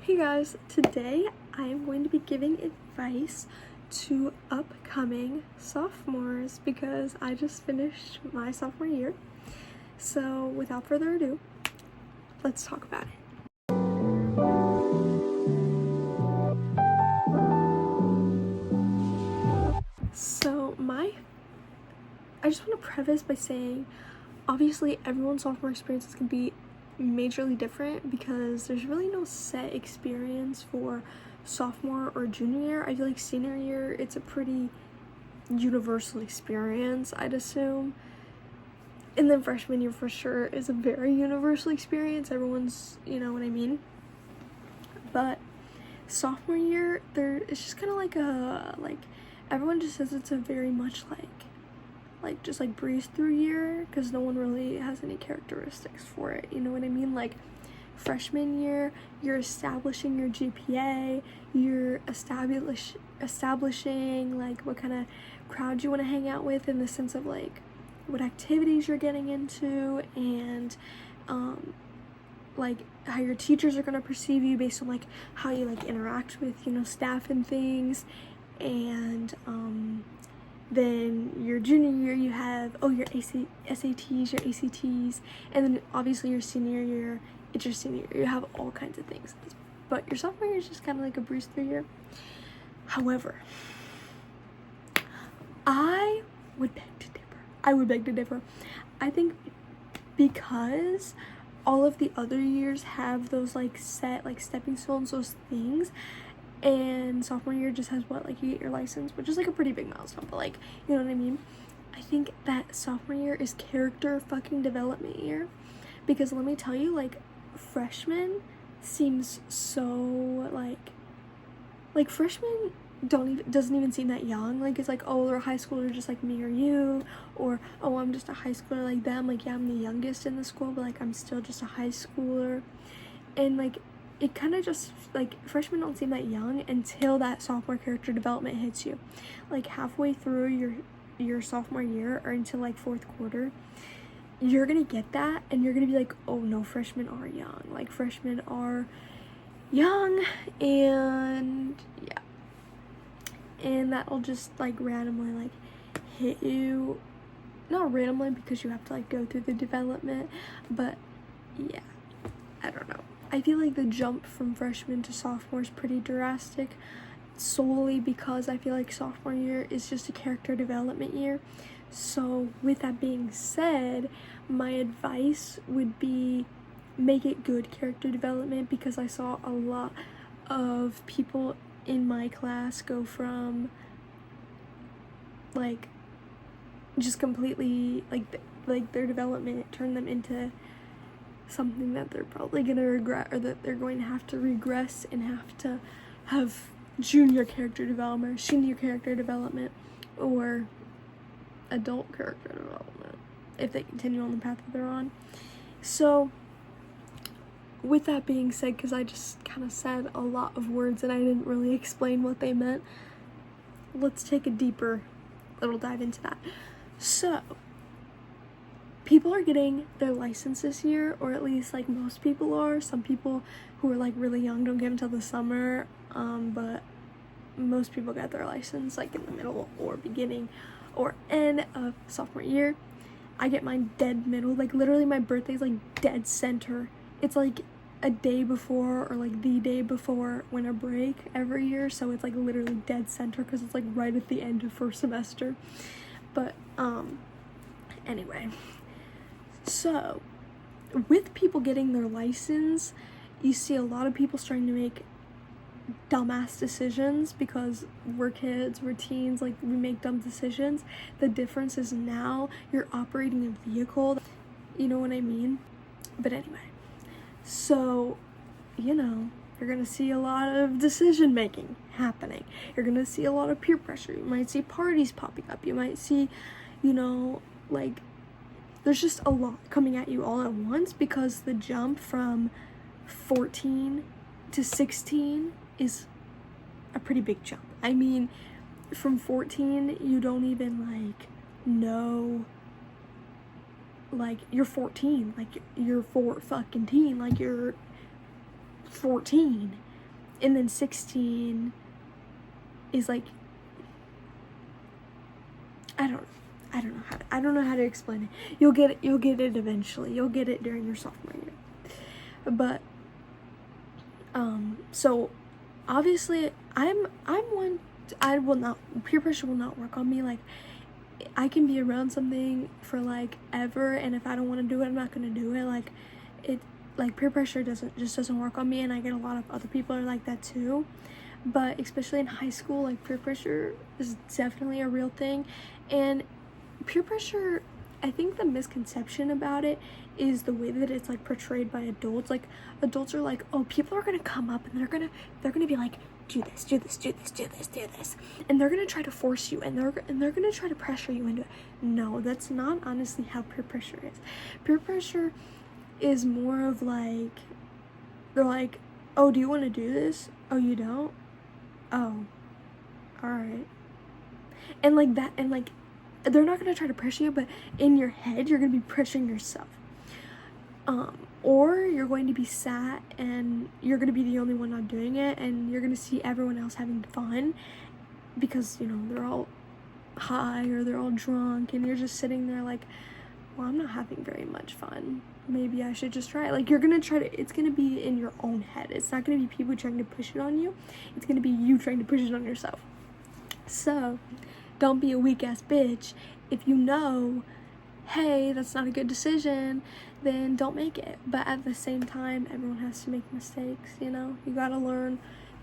Hey guys, today I am going to be giving advice to upcoming sophomores because I just finished my sophomore year. So without further ado, let's talk about it. So I just want to preface by saying, obviously everyone's sophomore experience is going to be majorly different because there's really no set experience for sophomore or junior year. I feel like senior year, it's a pretty universal experience, I'd assume. And then freshman year for sure is a very universal experience. Everyone's, you know what I mean? But sophomore year, it's just kind of like everyone just says it's a very much just like breeze through year because no one really has any characteristics for it, you know what I mean? Like freshman year, you're establishing your GPA, you're establishing like what kind of crowd you want to hang out with in the sense of like what activities you're getting into, and like how your teachers are going to perceive you based on like how you like interact with, you know, staff and things. And then your junior year, you have your SATs, your ACTs, and then obviously your senior year, it's your senior year. You have all kinds of things, but your sophomore year is just kind of like a breeze through year. However, I would beg to differ. I think because all of the other years have those like set like stepping stones, those things, and sophomore year just has you get your license, which is like a pretty big milestone, but like, you know what I mean? I think that sophomore year is character fucking development year, because let me tell you, like freshman seems so like freshmen doesn't even seem that young. Like it's like, oh, they're a high schooler just like me or you, or oh, I'm just a high schooler like them. Like, yeah, I'm the youngest in the school, but like I'm still just a high schooler. And like it kind of just like freshmen don't seem that young until that sophomore character development hits you, like halfway through your sophomore year or until like fourth quarter. You're gonna get that and you're gonna be like, oh no, freshmen are young, like freshmen are young. And yeah, and that'll just like randomly like hit you, not randomly because you have to like go through the development, but yeah, I don't know. I feel like the jump from freshman to sophomore is pretty drastic, solely because I feel like sophomore year is just a character development year. So with that being said, my advice would be make it good character development, because I saw a lot of people in my class go from like just completely like their development turned them into something that they're probably gonna regret, or that they're going to have to regress and have to have junior character development, senior character development, or adult character development if they continue on the path that they're on. So with that being said, because I just kind of said a lot of words and I didn't really explain what they meant, let's take a deeper little dive into that. So people are getting their license this year, or at least like most people are. Some people who are like really young don't get until the summer, but most people got their license like in the middle or beginning or end of sophomore year. I get mine dead middle, like literally my birthday's like dead center. It's like a day before or like the day before winter break every year, so it's like literally dead center because it's like right at the end of first semester. But anyway, so with people getting their license, you see a lot of people starting to make dumbass decisions because we're kids, we're teens, like we make dumb decisions. The difference is now you're operating a vehicle, you know what I mean? But anyway, so you know, you're gonna see a lot of decision making happening. You're gonna see a lot of peer pressure. You might see parties popping up. You might see, you know, like there's just a lot coming at you all at once, because the jump from 14 to 16 is a pretty big jump. I mean, from 14, you don't even like know, like you're 14, like you're fucking teen, like you're 14. And then 16 is like, I don't know how to explain it. You'll get it eventually. You'll get it during your sophomore year. But so obviously I'm one, peer pressure will not work on me. Like, I can be around something for like ever, and if I don't want to do it, I'm not going to do it. Like peer pressure doesn't work on me, and I get a lot of other people are like that too. But especially in high school, like, peer pressure is definitely a real thing. And peer pressure, I think the misconception about it is the way that it's like portrayed by adults. Like, adults are like, oh, people are gonna come up and they're gonna be like, do this, and they're gonna try to force you, and they're gonna try to pressure you into it. No, that's not honestly how peer pressure is. Peer pressure is more of like, they're like, oh, do you want to do this? Oh, you don't? Oh, all right. And like that, and like, they're not gonna try to pressure you, but in your head you're gonna be pressuring yourself. Or you're going to be sat and you're gonna be the only one not doing it, and you're gonna see everyone else having fun because, you know, they're all high or they're all drunk, and you're just sitting there like, well, I'm not having very much fun. Maybe I should just try it. Like, you're gonna try to, it's gonna be in your own head. It's not gonna be people trying to push it on you. It's gonna be you trying to push it on yourself. So don't be a weak ass bitch. If you know, hey, that's not a good decision, then don't make it. But at the same time, everyone has to make mistakes, you know? You gotta learn.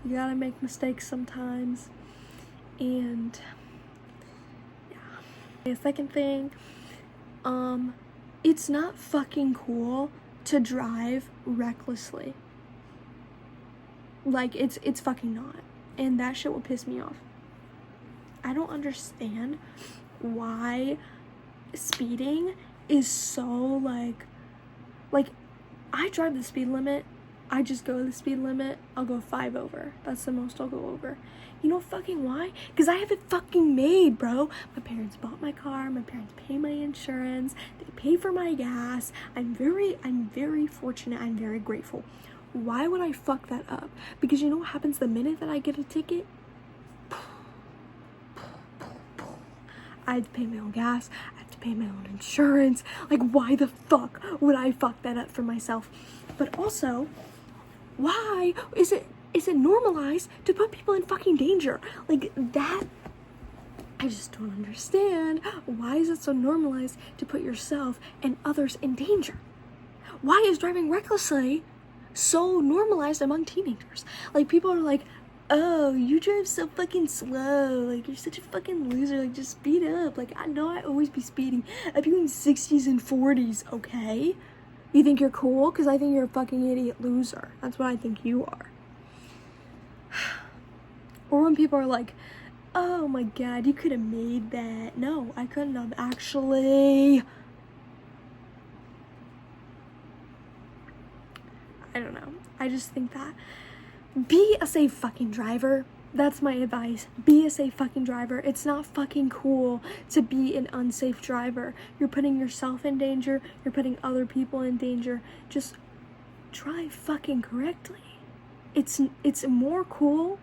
You gotta make mistakes sometimes. And yeah. The second thing, it's not fucking cool to drive recklessly. Like, it's fucking not. And that shit will piss me off. I don't understand why speeding is so like, I drive the speed limit. I just go the speed limit. I'll go 5 over. That's the most I'll go over. You know fucking why? Because I have it fucking made, bro. My parents bought my car. My parents pay my insurance. They pay for my gas. I'm very fortunate. I'm very grateful. Why would I fuck that up? Because you know what happens the minute that I get a ticket? I have to pay my own gas. I have to pay my own insurance. Like, why the fuck would I fuck that up for myself? But also, why is it normalized to put people in fucking danger? Like, that, I just don't understand. Why is it so normalized to put yourself and others in danger? Why is driving recklessly so normalized among teenagers? Like, people are like, oh, you drive so fucking slow, like, you're such a fucking loser, like, just speed up. Like, I know I always be speeding. I'd be doing 60s and 40s, okay? You think you're cool? Because I think you're a fucking idiot loser. That's what I think you are. Or when people are like, oh my god, you could have made that. No, I couldn't have, actually. I don't know. I just think that be a safe fucking driver. That's my advice. Be a safe fucking driver. It's not fucking cool to be an unsafe driver. You're putting yourself in danger. You're putting other people in danger. Just drive fucking correctly. It's more cool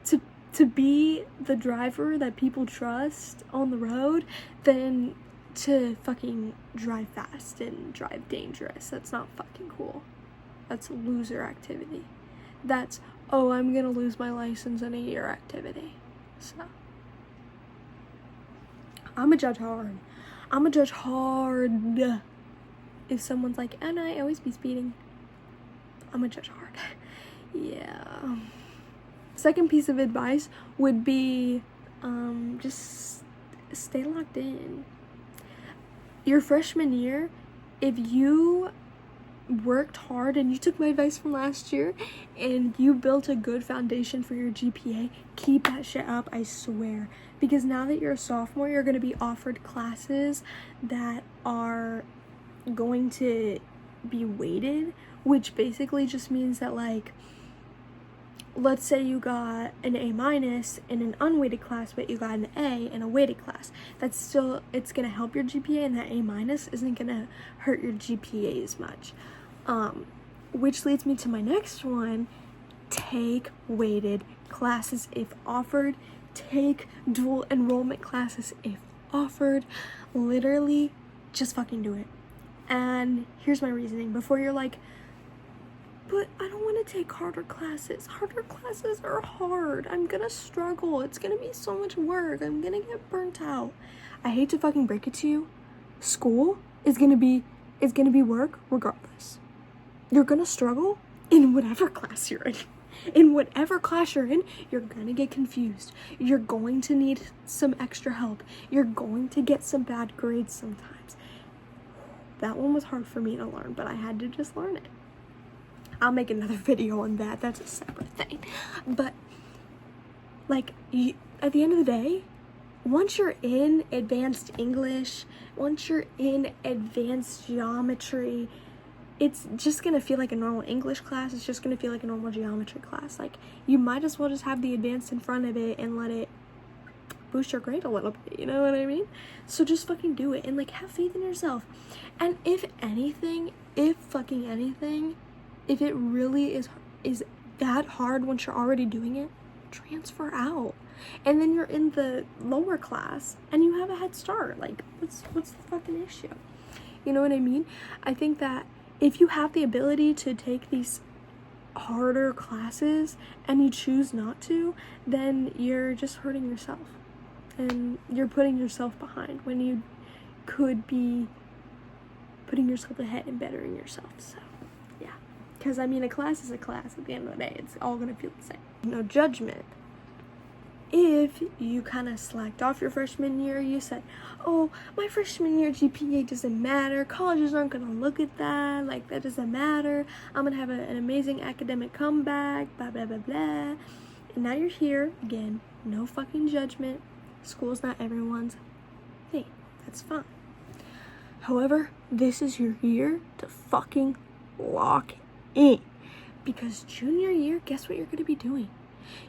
to be the driver that people trust on the road than to fucking drive fast and drive dangerous. That's not fucking cool. That's loser activity. That's, oh, I'm gonna lose my license in a year activity. So, I'ma judge hard. If someone's like, oh no, I always be speeding, I'ma judge hard. Yeah. Second piece of advice would be, just stay locked in. Your freshman year, if you worked hard and you took my advice from last year and you built a good foundation for your GPA, keep that shit up, I swear. Because now that you're a sophomore, you're going to be offered classes that are going to be weighted, which basically just means that, like, let's say you got an A- in an unweighted class, but you got an A in a weighted class. That's still, it's going to help your GPA, and that A- isn't going to hurt your GPA as much. Which leads me to my next one. take weighted classes if offered. Take dual enrollment classes if offered. Literally, just fucking do it. And here's my reasoning. Before you're like, but I don't want to take harder classes. Harder classes are hard. I'm gonna struggle. It's gonna be so much work. I'm gonna get burnt out. I hate to fucking break it to you. School is gonna be work regardless. You're gonna struggle in whatever class you're in. In whatever class you're in, you're gonna get confused. You're going to need some extra help. You're going to get some bad grades sometimes. That one was hard for me to learn, but I had to just learn it. I'll make another video on that. That's a separate thing. But, like, at the end of the day, once you're in advanced English, once you're in advanced geometry, it's just gonna feel like a normal English class. It's just gonna feel like a normal geometry class. Like, you might as well just have the advanced in front of it and let it boost your grade a little bit, you know what I mean? So just fucking do it and, like, have faith in yourself. And if it really is that hard once you're already doing it, transfer out. And then you're in the lower class and you have a head start. Like, what's the fucking issue? You know what I mean? I think that if you have the ability to take these harder classes and you choose not to, then you're just hurting yourself. And you're putting yourself behind when you could be putting yourself ahead and bettering yourself. So, yeah. Because, I mean, a class is a class. At the end of the day, it's all going to feel the same. No judgment. If you kind of slacked off your freshman year, you said, oh, my freshman year GPA doesn't matter. Colleges aren't going to look at that. Like, that doesn't matter. I'm going to have an amazing academic comeback, blah, blah, blah, blah. And now you're here. Again, no fucking judgment. School's not everyone's thing. That's fine. However, this is your year to fucking lock in. Because junior year, guess what you're going to be doing?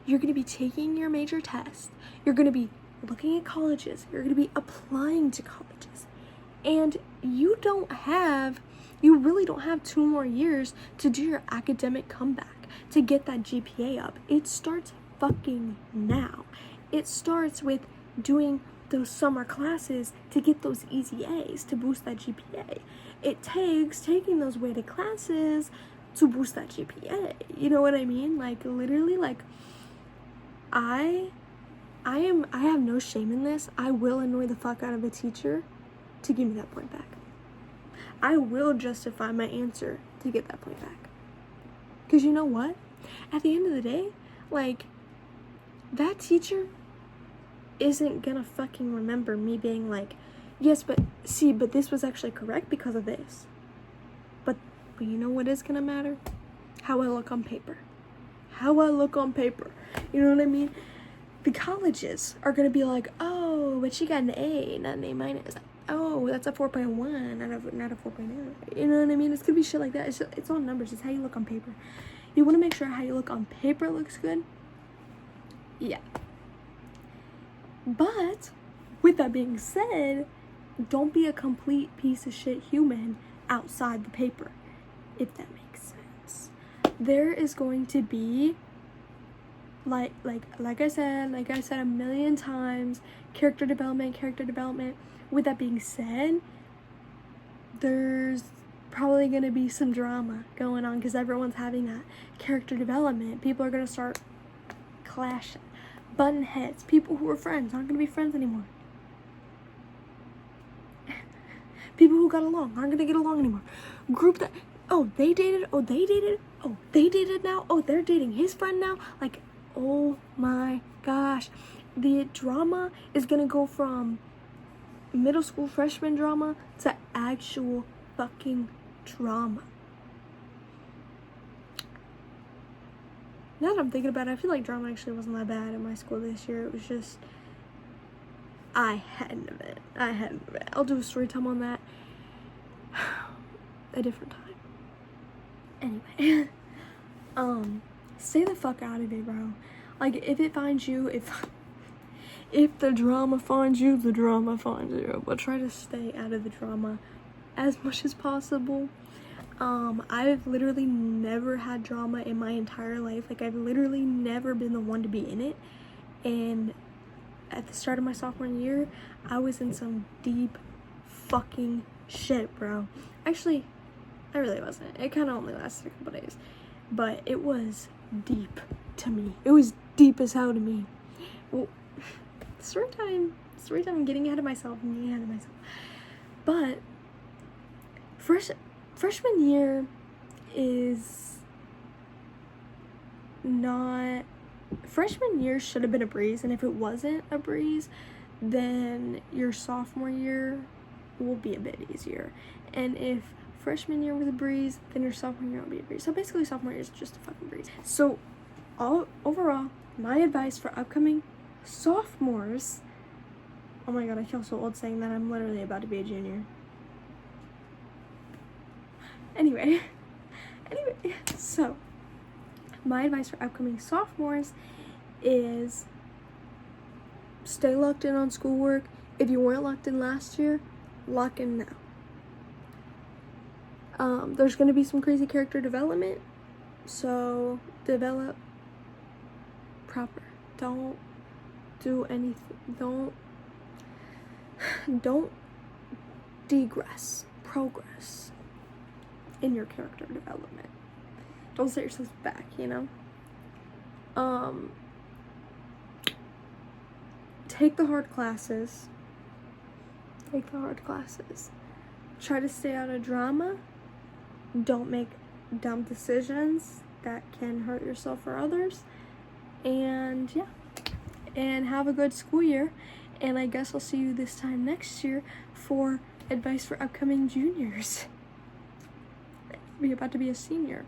You're going to be taking your major test. You're going to be looking at colleges. You're going to be applying to colleges. And you really don't have 2 more years to do your academic comeback, to get that GPA up. It starts fucking now. It starts with doing those summer classes to get those easy A's, to boost that GPA. It takes taking those weighted classes to boost that GPA. You know what I mean? Like, literally, like, I have no shame in this. I will annoy the fuck out of a teacher to give me that point back. I will justify my answer to get that point back. Because you know what? At the end of the day, like, that teacher isn't gonna fucking remember me being like, yes, but this was actually correct because of this. But you know what is gonna matter? How I look on paper. How I look on paper. You know what I mean? The colleges are gonna be like, oh, but she got an A, not an A-. Oh, that's a 4.1, not a 4.0. You know what I mean? It's gonna be shit like that. It's all numbers. It's how you look on paper. You wanna make sure how you look on paper looks good? Yeah. But, with that being said, don't be a complete piece of shit human outside the paper, if that makes sense. There is going to be, like I said a million times, character development. With that being said, there's probably going to be some drama going on because everyone's having that character development. People are going to start clashing. Button heads. People who were friends aren't going to be friends anymore. People who got along aren't going to get along anymore. Group that, oh, they dated now, oh, they're dating his friend now. Like, oh my gosh. The drama is going to go from middle school freshman drama to actual fucking drama. Now that I'm thinking about it, I feel like drama actually wasn't that bad in my school this year. It was just, I had an event. I'll do a story time on that a different time. Anyway, stay the fuck out of it, bro. Like, if it finds you, if the drama finds you, the drama finds you. But try to stay out of the drama as much as possible. I've literally never had drama in my entire life. Like, I've literally never been the one to be in it. And at the start of my sophomore year, I was in some deep fucking shit, bro. Actually, I really wasn't. It kind of only lasted a couple days. But it was deep to me. It was deep as hell to me. Well, story time. I'm getting ahead of myself. But freshman year is not... Freshman year should have been a breeze, and if it wasn't a breeze, then your sophomore year will be a bit easier. And if freshman year was a breeze, then your sophomore year will be a breeze. So basically, sophomore year is just a fucking breeze. So overall, my advice for upcoming sophomores... Oh my god, I feel so old saying that. I'm literally about to be a junior. Anyway, so my advice for upcoming sophomores is stay locked in on schoolwork. If you weren't locked in last year, lock in now. There's going to be some crazy character development, so develop proper. Don't do anything. Don't degress. Progress in your character development. Don't set yourself back, you know? Take the hard classes. Try to stay out of drama. Don't make dumb decisions that can hurt yourself or others. And yeah. And have a good school year. And I guess I'll see you this time next year for advice for upcoming juniors. Be about to be a senior.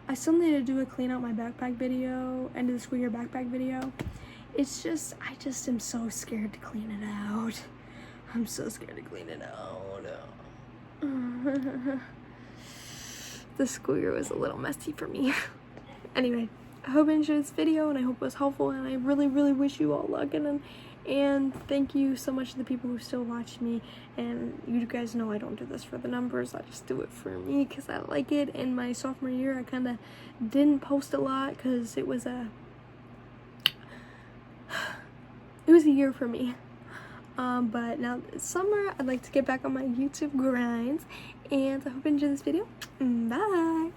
I still need to do a clean out my backpack video, end of the school year backpack video. It's just, I just am so scared to clean it out. I'm so scared to clean it out. The school year was a little messy for me. Anyway, I hope you enjoyed this video, and I hope it was helpful, and I really, really wish you all luck, and thank you so much to the people who still watch me. And you guys know I don't do this for the numbers. I just do it for me because I like it. In my sophomore year, I kind of didn't post a lot because it was a year for me. But now it's summer, I'd like to get back on my YouTube grinds. And I hope you enjoyed this video. Bye!